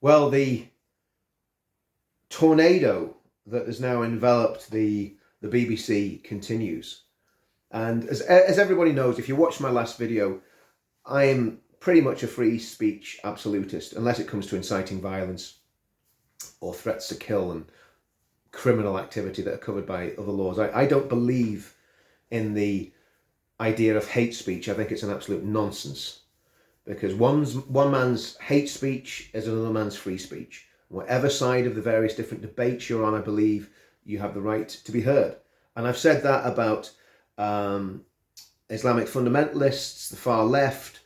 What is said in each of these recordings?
Well, the tornado that has now enveloped the BBC continues. And as everybody knows, if you watched my last video, I am pretty much a free speech absolutist, unless it comes to inciting violence or threats to kill and criminal activity that are covered by other laws. I don't believe in the idea of hate speech. I think it's an absolute nonsense, because one man's hate speech is another man's free speech. Whatever side of the various different debates you're on, I believe you have the right to be heard. And I've said that about Islamic fundamentalists, the far left,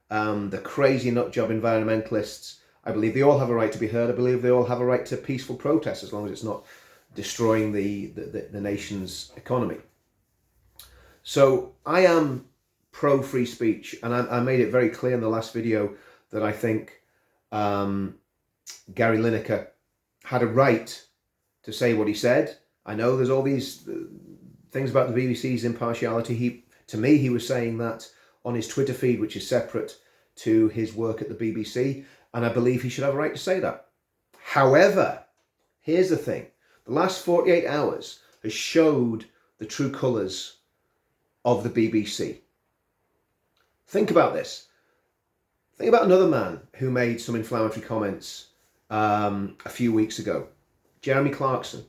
the crazy nutjob environmentalists. I believe they all have a right to be heard. I believe they all have a right to peaceful protest, as long as it's not destroying the nation's economy. So I am pro free speech, and I made it very clear in the last video that I think Gary Lineker had a right to say what he said. I know there's all these things about the BBC's impartiality. To me, he was saying that on his Twitter feed, which is separate to his work at the BBC, and I believe he should have a right to say that. However, here's the thing. The last 48 hours has showed the true colours of the BBC. Think about this. Think about another man who made some inflammatory comments a few weeks ago. Jeremy Clarkson.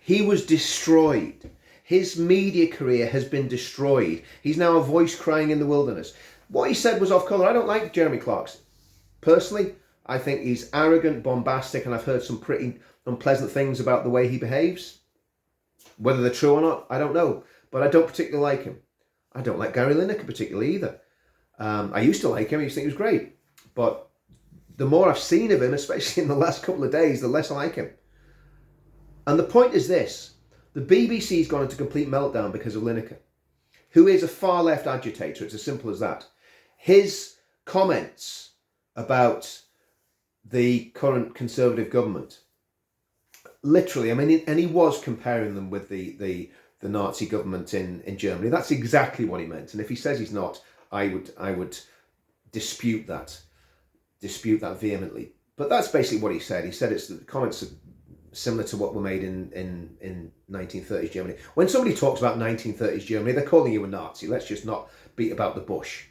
He was destroyed. His media career has been destroyed. He's now a voice crying in the wilderness. What he said was off colour. I don't like Jeremy Clarkson. Personally, I think he's arrogant, bombastic, and I've heard some pretty unpleasant things about the way he behaves. Whether they're true or not, I don't know. But I don't particularly like him. I don't like Gary Lineker particularly either. I used to like him. I used to think he was great. But the more I've seen of him, especially in the last couple of days, the less I like him. And the point is this. The BBC's gone into complete meltdown because of Lineker, who is a far left agitator. It's as simple as that. His comments about the current Conservative government, literally, I mean, and he was comparing them with the Nazi government in Germany. That's exactly what he meant. And if he says he's not, I would dispute that vehemently. But that's basically what he said. He said it's the comments are similar to what were made in 1930s Germany. When somebody talks about 1930s Germany, they're calling you a Nazi. Let's just not beat about the bush.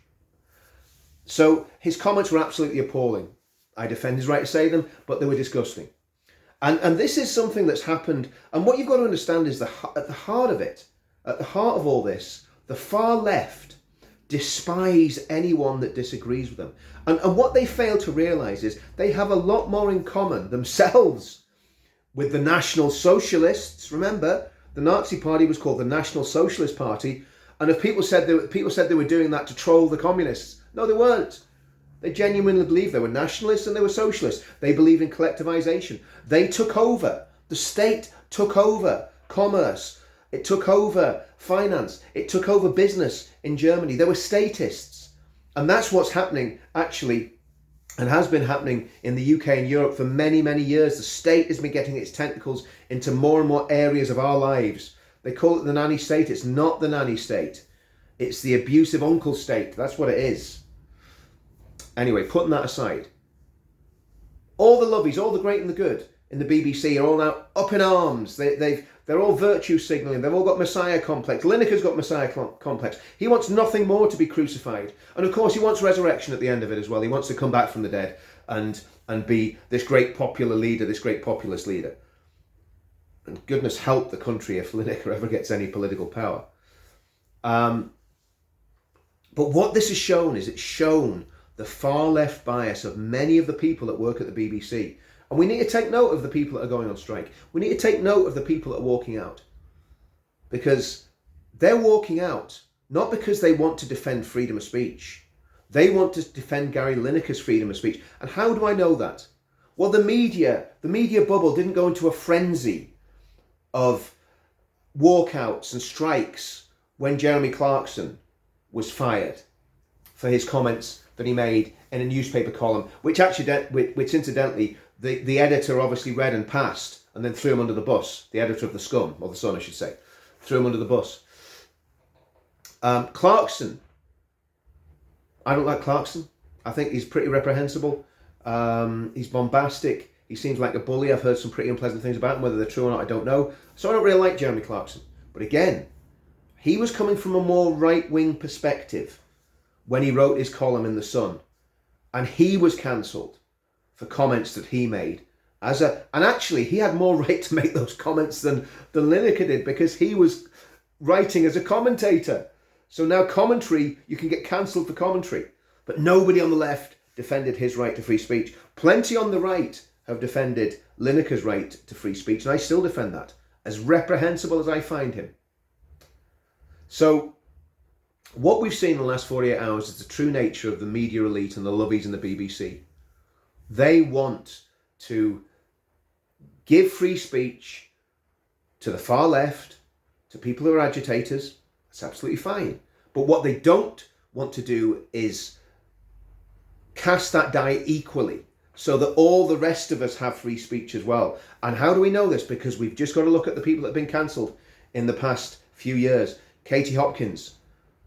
So his comments were absolutely appalling. I defend his right to say them, but they were disgusting. And this is something that's happened. And what you've got to understand is at the heart of it, at the heart of all this, the far left despise anyone that disagrees with them. And what they fail to realise is they have a lot more in common themselves with the National Socialists. Remember, the Nazi Party was called the National Socialist Party. And if people said they were doing that to troll the communists, no, they weren't. They genuinely believed they were nationalists and they were socialists. They believed in collectivization. They took over. The state took over commerce. It took over finance. It took over business in Germany. They were statists. And that's what's happening, actually, and has been happening in the UK and Europe for many, many years. The state has been getting its tentacles into more and more areas of our lives. They call it the nanny state. It's not the nanny state. It's the abusive uncle state. That's what it is. Anyway, putting that aside, all the lovies, all the great and the good in the BBC are all now up in arms. They're all virtue signalling. They've all got Messiah complex. Lineker's got Messiah complex. He wants nothing more to be crucified. And of course, he wants resurrection at the end of it as well. He wants to come back from the dead and be this great popular leader, this great populist leader. And goodness help the country if Lineker ever gets any political power. But what this has shown is it's shown the far left bias of many of the people that work at the BBC. And we need to take note of the people that are going on strike. We need to take note of the people that are walking out. Because they're walking out not because they want to defend freedom of speech. They want to defend Gary Lineker's freedom of speech. And how do I know that? Well, the media bubble didn't go into a frenzy of walkouts and strikes when Jeremy Clarkson was fired for his comments that he made in a newspaper column, which incidentally, the editor obviously read and passed and then threw him under the bus. The editor of The Scum, or The Sun, I should say, threw him under the bus. Clarkson, I don't like Clarkson. I think he's pretty reprehensible. He's bombastic. He seems like a bully. I've heard some pretty unpleasant things about him. Whether they're true or not, I don't know. So I don't really like Jeremy Clarkson. But again, he was coming from a more right-wing perspective when he wrote his column in The Sun. And he was cancelled for comments that he made. And actually, he had more right to make those comments than Lineker did, because he was writing as a commentator. So now commentary, you can get cancelled for commentary. But nobody on the left defended his right to free speech. Plenty on the right have defended Lineker's right to free speech, and I still defend that, as reprehensible as I find him. So what we've seen in the last 48 hours is the true nature of the media elite and the lovies and the BBC. They want to give free speech to the far left, to people who are agitators. That's absolutely fine. But what they don't want to do is cast that die equally so that all the rest of us have free speech as well. And how do we know this? Because we've just got to look at the people that have been cancelled in the past few years. Katie Hopkins,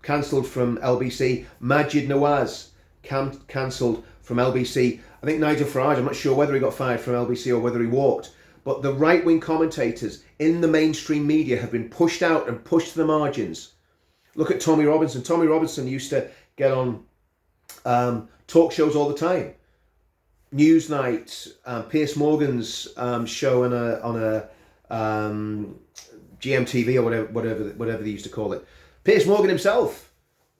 cancelled from LBC. Majid Nawaz, cancelled from LBC. I think Nigel Farage, I'm not sure whether he got fired from LBC or whether he walked. But the right-wing commentators in the mainstream media have been pushed out and pushed to the margins. Look at Tommy Robinson. Tommy Robinson used to get on talk shows all the time. Newsnight, Piers Morgan's show on a GMTV or whatever they used to call it. Piers Morgan himself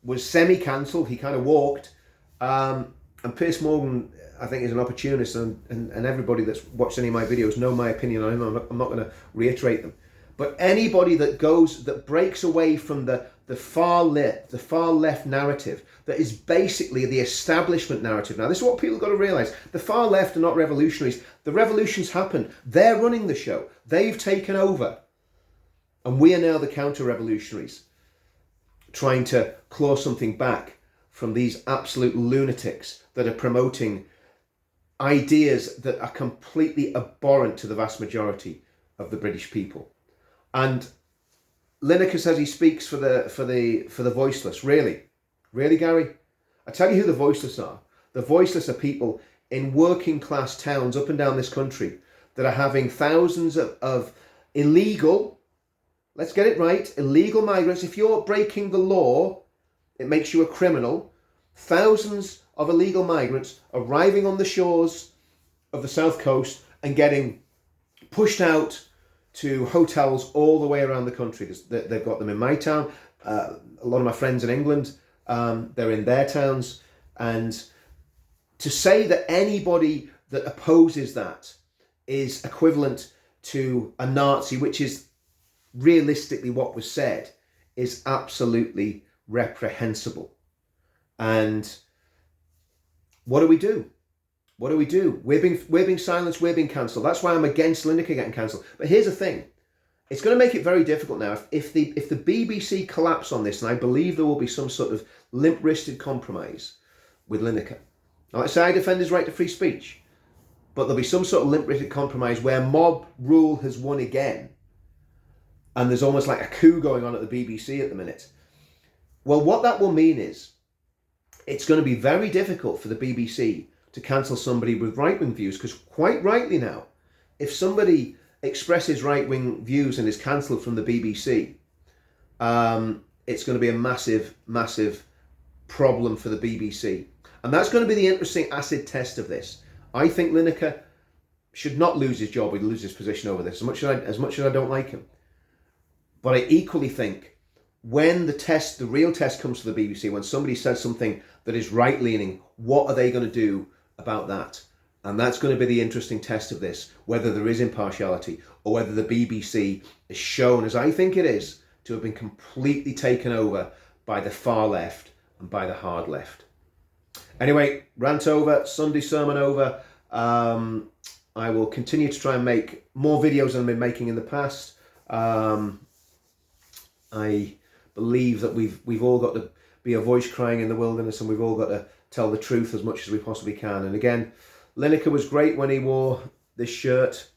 was semi-cancelled. He kind of walked. And Piers Morgan, I think, is an opportunist, and everybody that's watched any of my videos know my opinion on him. I'm not going to reiterate them. But anybody that breaks away from the far left narrative, that is basically the establishment narrative. Now, this is what people got to realise. The far left are not revolutionaries. The revolutions happened. They're running the show. They've taken over. And we are now the counter-revolutionaries, trying to claw something back from these absolute lunatics that are promoting ideas that are completely abhorrent to the vast majority of the British people. And Lineker says he speaks for the voiceless. Really, Gary? I tell you who the voiceless are. The voiceless are people in working class towns up and down this country that are having thousands of illegal, let's get it right, illegal migrants. If you're breaking the law, it makes you a criminal. Thousands of illegal migrants arriving on the shores of the South Coast and getting pushed out to hotels all the way around the country. They've got them in my town. A lot of my friends in England, they're in their towns. And to say that anybody that opposes that is equivalent to a Nazi, which is realistically what was said, is absolutely reprehensible. And what do we do? What do we do? We're being silenced, we're being cancelled. That's why I'm against Lineker getting cancelled. But here's the thing. It's going to make it very difficult now. If the BBC collapse on this, and I believe there will be some sort of limp-wristed compromise with Lineker. Now, let's say I defend his right to free speech, but there'll be some sort of limp-wristed compromise where mob rule has won again, and there's almost like a coup going on at the BBC at the minute. Well, what that will mean is it's going to be very difficult for the BBC to cancel somebody with right-wing views, because quite rightly now, if somebody expresses right-wing views and is cancelled from the BBC, it's going to be a massive, massive problem for the BBC. And that's going to be the interesting acid test of this. I think Lineker should not lose his job or lose his position over this, as much as I don't like him. But I equally think when the real test comes to the BBC, when somebody says something that is right-leaning, what are they going to do about that? And that's going to be the interesting test of this, whether there is impartiality or whether the BBC is shown, as I think it is, to have been completely taken over by the far left and by the hard left. Anyway, rant over, Sunday sermon over. I will continue to try and make more videos than I've been making in the past. I believe that we've all got to be a voice crying in the wilderness, and we've all got to tell the truth as much as we possibly can. And again, Lineker was great when he wore this shirt.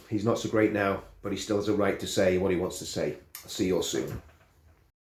He's not so great now, but he still has a right to say what he wants to say. I'll see you all soon.